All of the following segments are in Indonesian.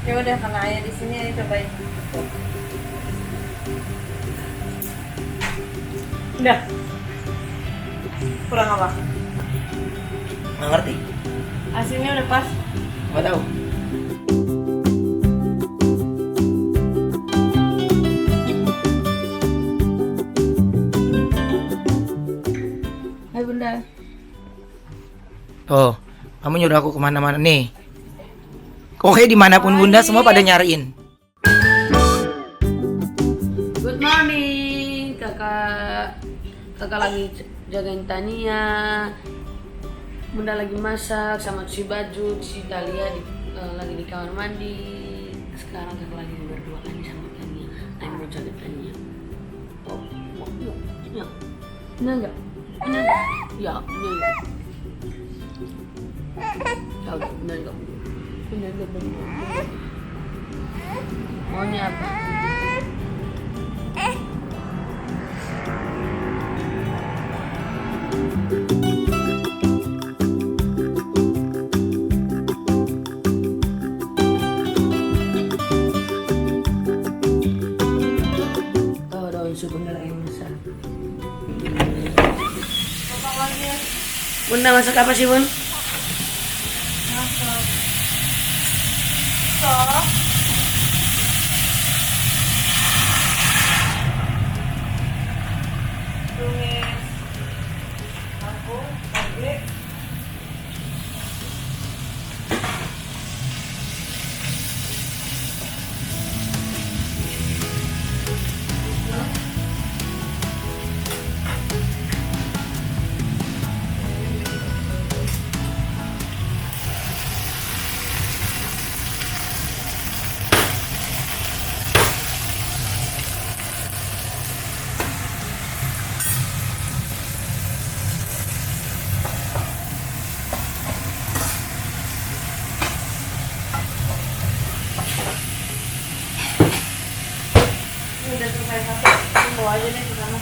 Ya udah, karena ayah di sini ayah cobain. Udah. Kurang apa? Nggak ngerti. Asinnya udah pas. Nggak tahu. Hai Bunda. Oh, kamu nyuruh aku kemana-mana nih. Oke, dimanapun Bunda semua pada nyariin. Good morning, kakak lagi jagain Tania. Bunda lagi masak sama cuci baju, si Talia lagi di kamar mandi. Sekarang kakak lagi berdua kan sama Tania. Ayo mau jaga Tania. Oh, yuk, yuk. Ini enggak? Ini enggak? Ya, ini enggak. Ya, ini enggak. Ini enggak bener. Maunya apa? Oh, daun sup Bunda lagi masak. Potong lagi ya. Bunda masak apa sih, Bun? Masak. Sop. Tumis. Aku, cabai. Ini udah selesai satu. Ini bawa aja deh ke sana.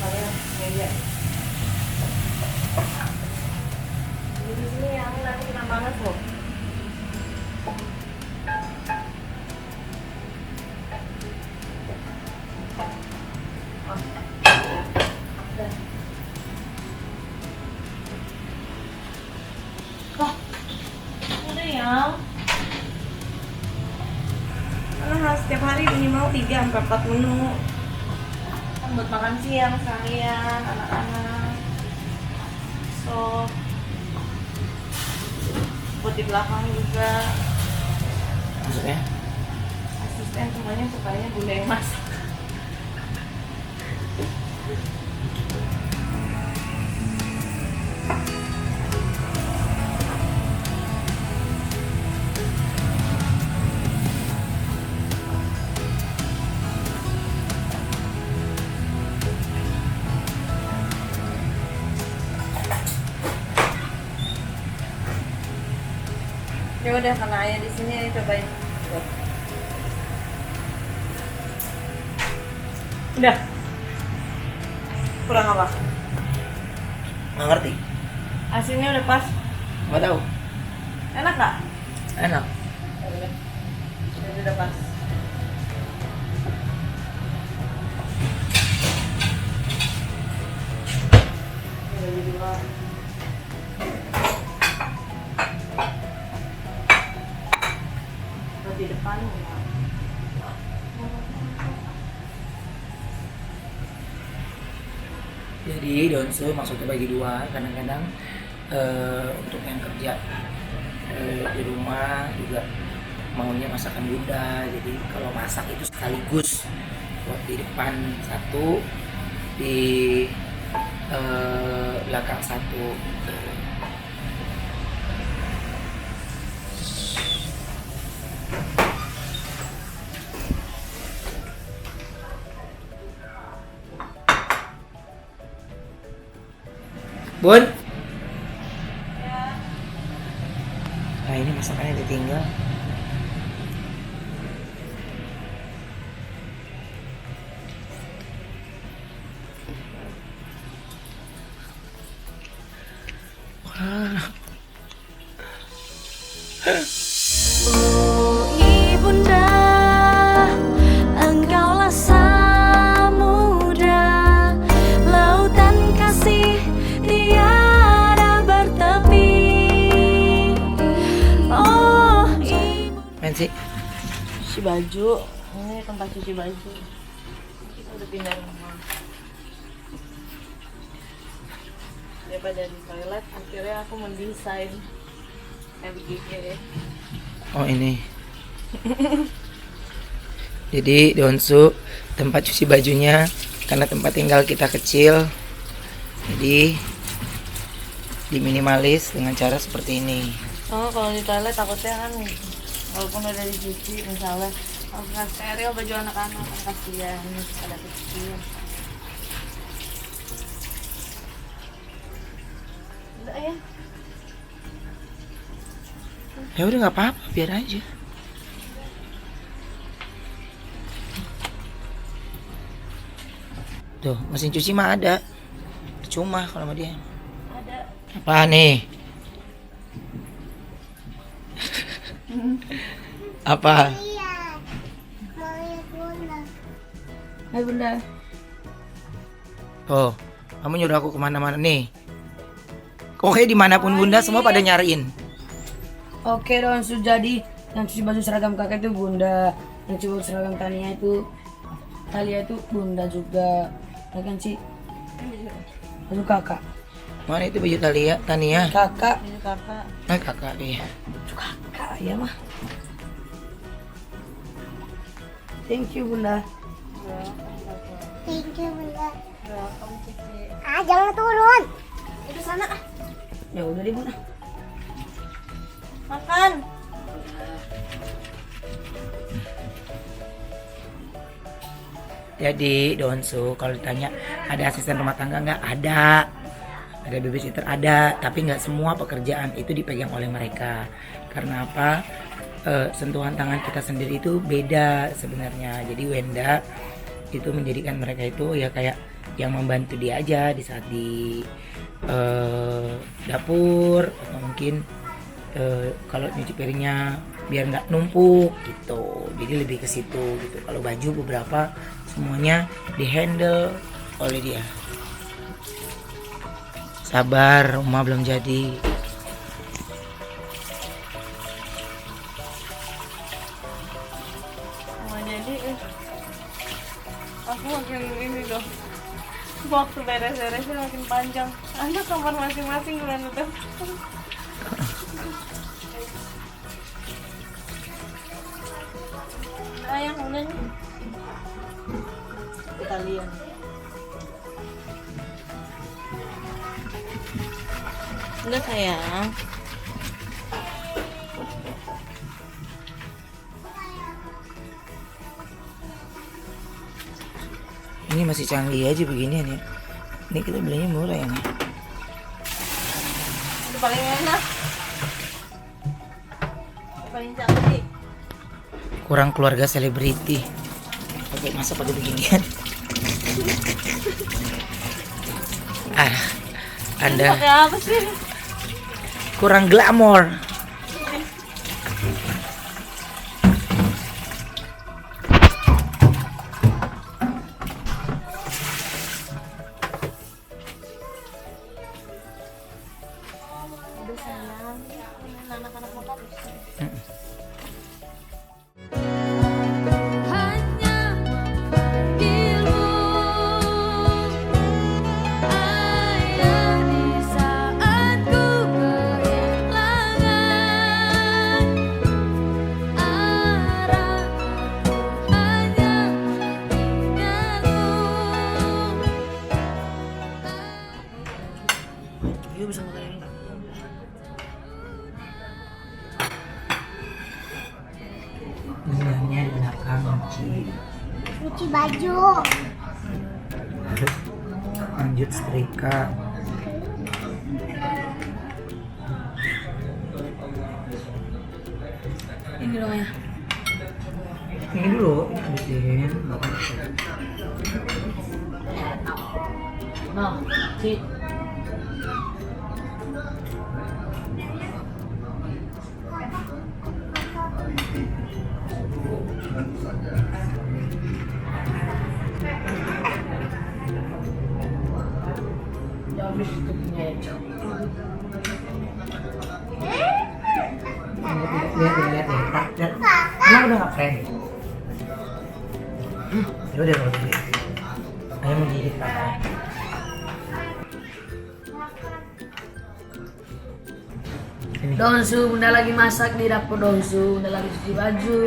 Kalian meja. Ini di sini yang nanti kena panas loh. Wah, ada yang karena harus setiap hari minimal 3-4 menu kan buat makan siang sekalian anak-anak. So buat di belakang juga Maksudnya? asisten semuanya sukanya Bunda yang masak. Ya udah, karena ayah di sini ayah cobain. Udah. Kurang apa? Nggak ngerti. Asinnya udah pas. Nggak tahu. Enak nggak? Enak. Ya udah. Udah pas. Udah jadi dua. Di depan ya. Jadi daun sup maksudnya bagi dua. Kadang-kadang untuk yang kerja di rumah juga maunya masakan Bunda. Jadi kalau masak itu sekaligus buat di depan satu, di belakang satu. Bun? Nah ini masakannya ditinggal. Wah. sih? Cuci baju. Ini tempat cuci baju. Kita udah pindah rumah. Daripada di toilet, akhirnya aku mendesain kayak begini. Oh ini. Jadi Donsu tempat cuci bajunya karena tempat tinggal kita kecil, jadi diminimalis dengan cara seperti ini. Oh, kalau di toilet takutnya kan walaupun udah dicuci misalnya aku nggak steril baju anak-anak kan kasihan pada kecil. Udah ya. Ya udah nggak apa-apa, biar aja. Tuh mesin cuci mah ada, cuma kalau sama dia. Ada. Apa nih? Apa? Hai bunda. Oh, kamu nyuruh aku kemana-mana nih. Oke, dimanapun bunda semua pada nyariin. Oke dong, sudah jadi yang cuci baju seragam kakak itu bunda, yang cuci baju seragam Talia itu bunda juga, ya kan sih? Baju kakak. Mana itu baju Tania? Kakak. Ini kakak. Nah kakak dia. Kakak ya mah. Thank you bunda. Thank you, Bunda. Kamu cuci. Jangan turun. Itu sana ah. Ya udah deh bunda. Makan. Jadi Donsu kalau ditanya ada asisten rumah tangga nggak? Ada babysitter ada, tapi nggak semua pekerjaan itu dipegang oleh mereka. Karena apa? Sentuhan tangan kita sendiri itu beda sebenarnya. Jadi Wenda itu menjadikan mereka itu ya kayak yang membantu dia aja di saat di dapur, atau mungkin kalau nyuci piringnya biar nggak numpuk gitu. Jadi lebih ke situ gitu. Kalau baju beberapa semuanya dihandle oleh dia. Sabar, rumah belum jadi. Mau jadi aku makin ini dong. Waktu beres-beresnya makin panjang. Anda kamar masing-masing bulan itu. Yang mana nih? Kita lihat. Udah sayang. Ini masih canggih aja beginian ya. Ini kita belinya murah ya nih. Itu paling enak. Itu paling canggih. Kurang keluarga selebriti. Oke, masa pada beginian. Anda Pakai apa sih? kurang glamor. Udah sayang. Anak-anak makan. Yuk bisa makan ini. Bundanya di belakang cuci. Cuci baju. Lanjut setrika. Ini dong ya. Ini dulu habisin. Nah, si habis itu punya ya. Lihat. udah nggak friend. Ya udah kalau gitu. Ayo menggigit kakak. Ini. Dongsu, bunda lagi masak di dapur Dongsu, bunda lagi cuci baju.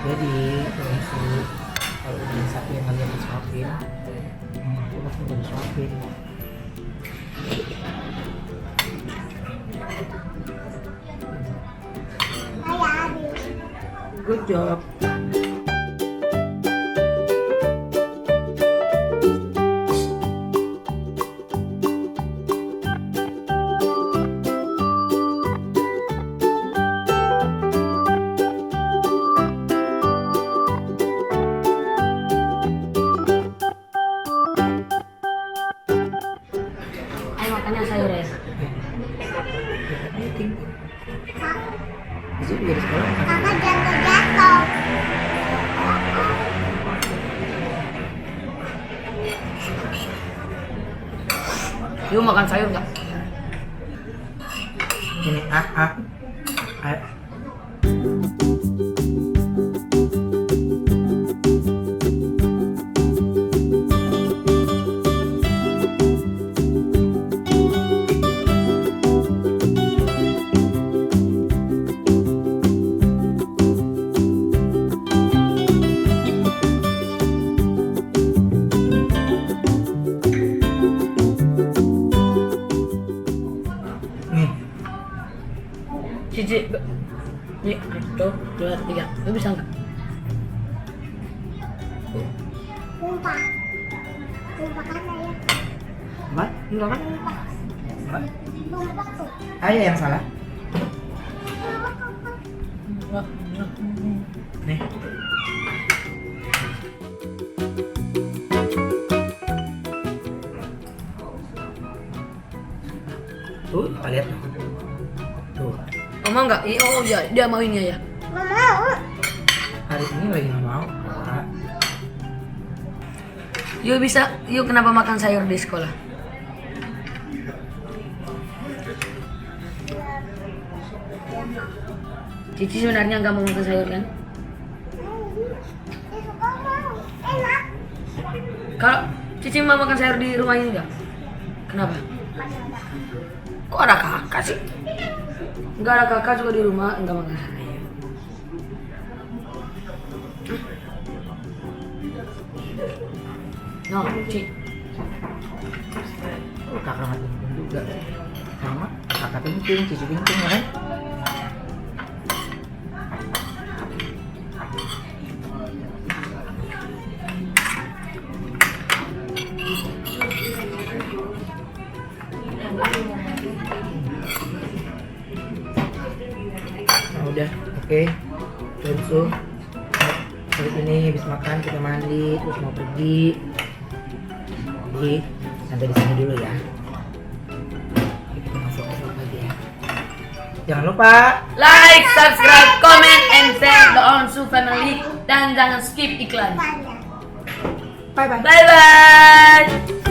Jadi Dongsu kalau udah sapi yang kalian disuapin, itu pasti udah disuapin. Good job. Ayo makannya sayur ya. Besok juga di sekolah. Kakak jatuh-jatuh. Yuk makan sayur nggak? Ini Ayo. Nih, Cici, nih, 1, 2, 3. Lu bisa nggak? Tumpah. Tumpah kan saya. Mbak, Enggak kan? Mbak, Tumpah tuh. ayah yang salah. Enggak. Nih. Tuh, kita lihat tuh. Tuh, Oh mau nggak? Oh iya, dia mau ini ya. Nggak mau. hari ini lagi nggak mau. Pak. Yuk bisa, yuk kenapa makan sayur di sekolah? Cici sebenarnya nggak mau makan sayur kan? Dia suka mau. Enak. Kalau Cici mau makan sayur di rumah ini nggak? Kenapa? Kok ada kakak sih? Nggak ada kakak juga di rumah, nggak makan sayur. No, Cici. Oh, kakak nggak penting juga. Sama, kakak penting, cici penting ya kan? Nah, udah, oke. Dongsu, hari ini habis makan kita mandi, terus mau pergi. Jadi sampai di sini dulu ya. Kita masuk ke vlog lagi ya. Jangan lupa Like, subscribe, comment, and share the Onsu family. Dan jangan skip iklan. Banyak. bye bye. Bye bye.